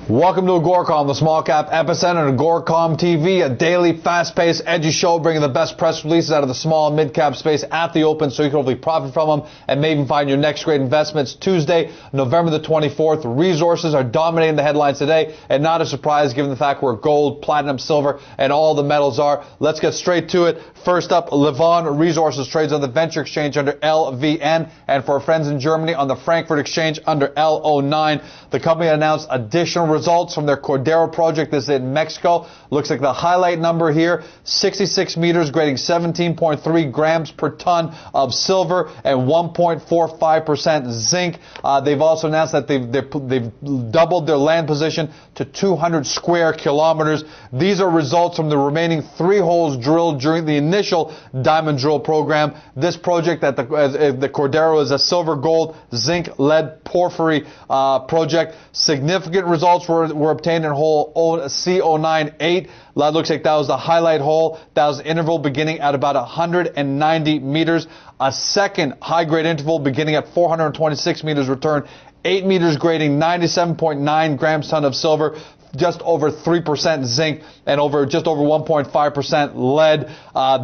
Welcome to AGORACOM, the small cap epicenter at AGORACOM TV, a daily, fast-paced, edgy show bringing the best press releases out of the small and mid-cap space at the open so you can hopefully profit from them and maybe even find your next great investments. Tuesday, November the 24th, resources are dominating the headlines today, and not a surprise given the fact where gold, platinum, silver, and all the metals are. Let's get straight to it. First up, Levon Resources trades on the Venture Exchange under LVN, and for our friends in Germany on the Frankfurt Exchange under LO9. The company announced additional results from their Cordero project. This is in Mexico. Looks like the highlight number here, 66 meters grading 17.3 grams per ton of silver and 1.45% zinc. They've also announced that they've doubled their land position to 200 square kilometers. These are results from the remaining 3 holes drilled during the initial diamond drill program. This project at the Cordero is a silver, gold, zinc, lead, porphyry project. Significant results were obtained in hole C098. That looks like that was the highlight hole. That was the interval beginning at about 190 meters. A second high-grade interval beginning at 426 meters returned 8 meters grading 97.9 grams ton of silver, just over 3% zinc, and just over 1.5% lead.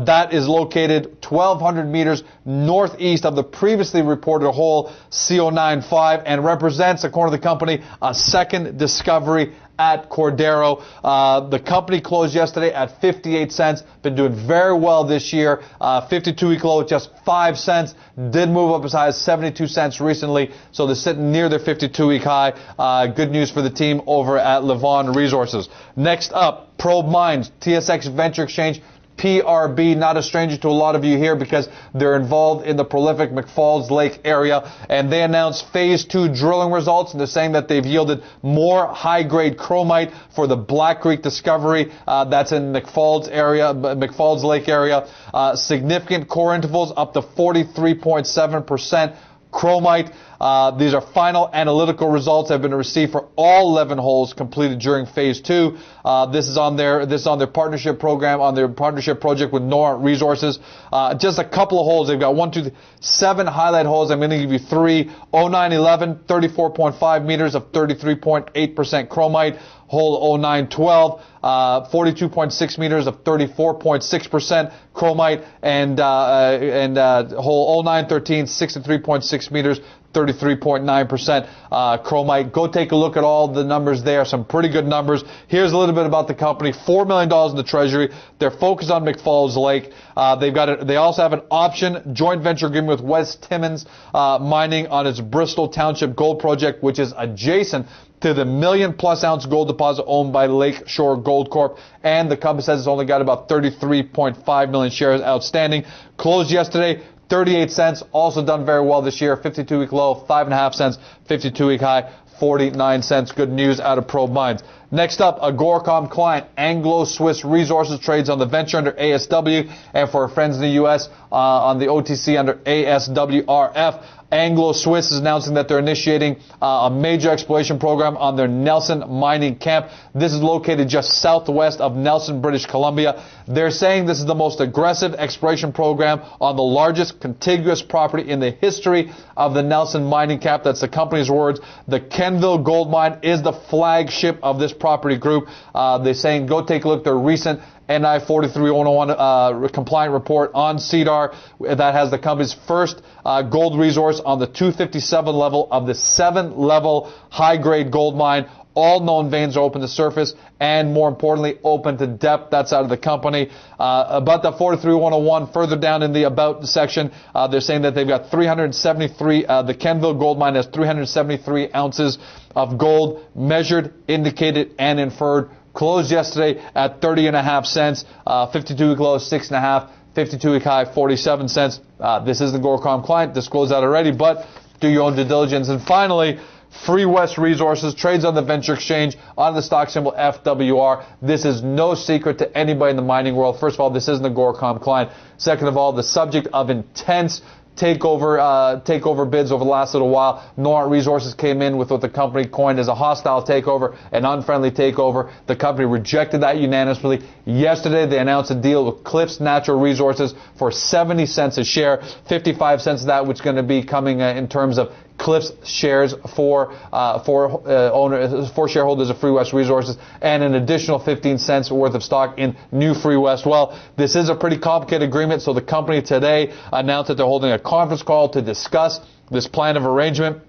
That is located 1,200 meters northeast of the previously reported hole CO95 and represents, according to the company, a second discovery at Cordero. The company closed yesterday at 58 cents. Been doing very well this year. 52-week low, just 5 cents. Did move up as high as 72 cents recently. So they're sitting near their 52-week high. Good news for the team over at Levon Resources. Next up, Probe Mines, TSX Venture Exchange. PRB, not a stranger to a lot of you here because they're involved in the prolific McFalls Lake area, and they announced phase 2 drilling results, and they're saying that they've yielded more high-grade chromite for the Black Creek discovery that's in McFalls Lake area. Significant core intervals up to 43.7% chromite. These are final analytical results that have been received for all 11 holes completed during phase 2. This is on their partnership program, on their partnership project with Noront Resources. Just a couple of holes. They've got 7 highlight holes. I'm going to give you 3. 0911, 34.5 meters of 33.8% chromite. Hole 0912, 42.6 meters of 34.6% chromite, and hole 0913, 63.6 meters, 33.9% chromite. Go take a look at all the numbers there. Some pretty good numbers. Here's a little bit about the company. $4 million in the treasury. They're focused on McFalls Lake. They also have an option joint venture agreement with West Timmins Mining on its Bristol Township gold project, which is adjacent to the million-plus ounce gold deposit owned by Lakeshore Gold Corp. And the company says it's only got about 33.5 million shares outstanding. Closed yesterday, 38 cents. Also done very well this year. 52-week low, 5.5 cents. 52-week high, 49 cents. Good news out of Probe Mines. Next up, AGORACOM client Anglo Swiss Resources trades on the Venture under ASW, and for our friends in the U.S. On the OTC under ASWRF. Anglo Swiss is announcing that they're initiating a major exploration program on their Nelson mining camp. This is located just southwest of Nelson, British Columbia. They're saying this is the most aggressive exploration program on the largest contiguous property in the history of the Nelson mining camp. That's the company's words. The Kenville gold mine is the flagship of this property group. They're saying go take a look at their recent NI 43-101 compliant report on CDAR that has the company's first gold resource on the 257 level of the 7-level high-grade gold mine. All known veins are open to surface and, more importantly, open to depth. That's out of the company. About the 43-101, further down in the About section, they're saying that they've got 373, the Kenville gold mine has 373 ounces of gold measured, indicated, and inferred. Closed yesterday at 30.5 cents, 52-week low, 6.5, 52-week high, 47 cents. This is the AGORACOM client. Disclosed that already, but do your own due diligence. And finally, Freewest Resources trades on the Venture Exchange on the stock symbol FWR. This is no secret to anybody in the mining world. First of all, this isn't the AGORACOM client. Second of all, the subject of intense takeover bids over the last little while. Noront Resources came in with what the company coined as a hostile takeover, an unfriendly takeover. The company rejected that unanimously. Yesterday, they announced a deal with Cliffs Natural Resources for 70 cents a share, 55 cents of that, which is going to be coming in terms of Cliffs shares for shareholders of Freewest Resources, and an additional 15 cents worth of stock in New Freewest. Well, this is a pretty complicated agreement, so the company today announced that they're holding a conference call to discuss this plan of arrangement.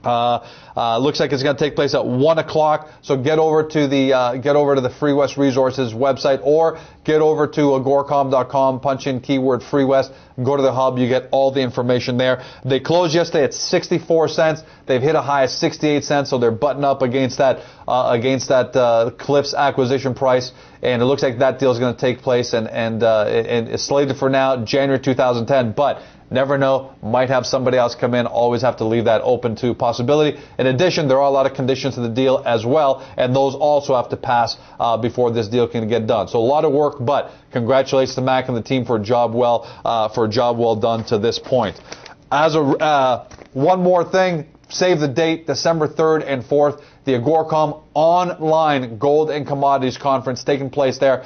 Looks like it's going to take place at 1 o'clock. So get over to the Freewest Resources website, or get over to agoracom.com, punch in keyword Freewest, go to the hub, you get all the information there. They closed yesterday at 64 cents. They've hit a high of 68 cents, so they're butting up against that Cliffs acquisition price. And it looks like that deal is going to take place and it's slated for now January 2010. But never know, might have somebody else come in. Always have to leave that open to possibility. In addition, there are a lot of conditions to the deal as well, and those also have to pass before this deal can get done. So a lot of work, but congratulations to Mac and the team for a job well done to this point. As one more thing, save the date, December 3rd and 4th, the AGORACOM online gold and commodities conference taking place there.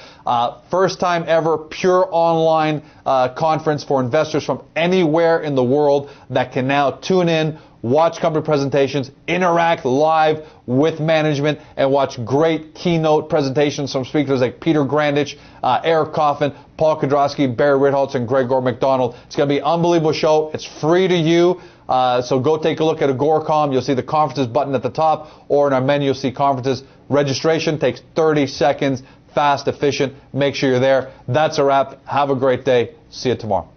First time ever pure online conference for investors from anywhere in the world that can now tune in, watch company presentations, interact live with management, and watch great keynote presentations from speakers like Peter Grandich, Eric Coffin, Paul Kudrowski, Barry Ritholtz, and Gregor McDonald. It's going to be an unbelievable show. It's free to you. So go take a look at AGORACOM. You'll see the conferences button at the top, or in our menu you'll see conferences. Registration takes 30 seconds, fast, efficient. Make sure you're there. That's a wrap. Have a great day. See you tomorrow.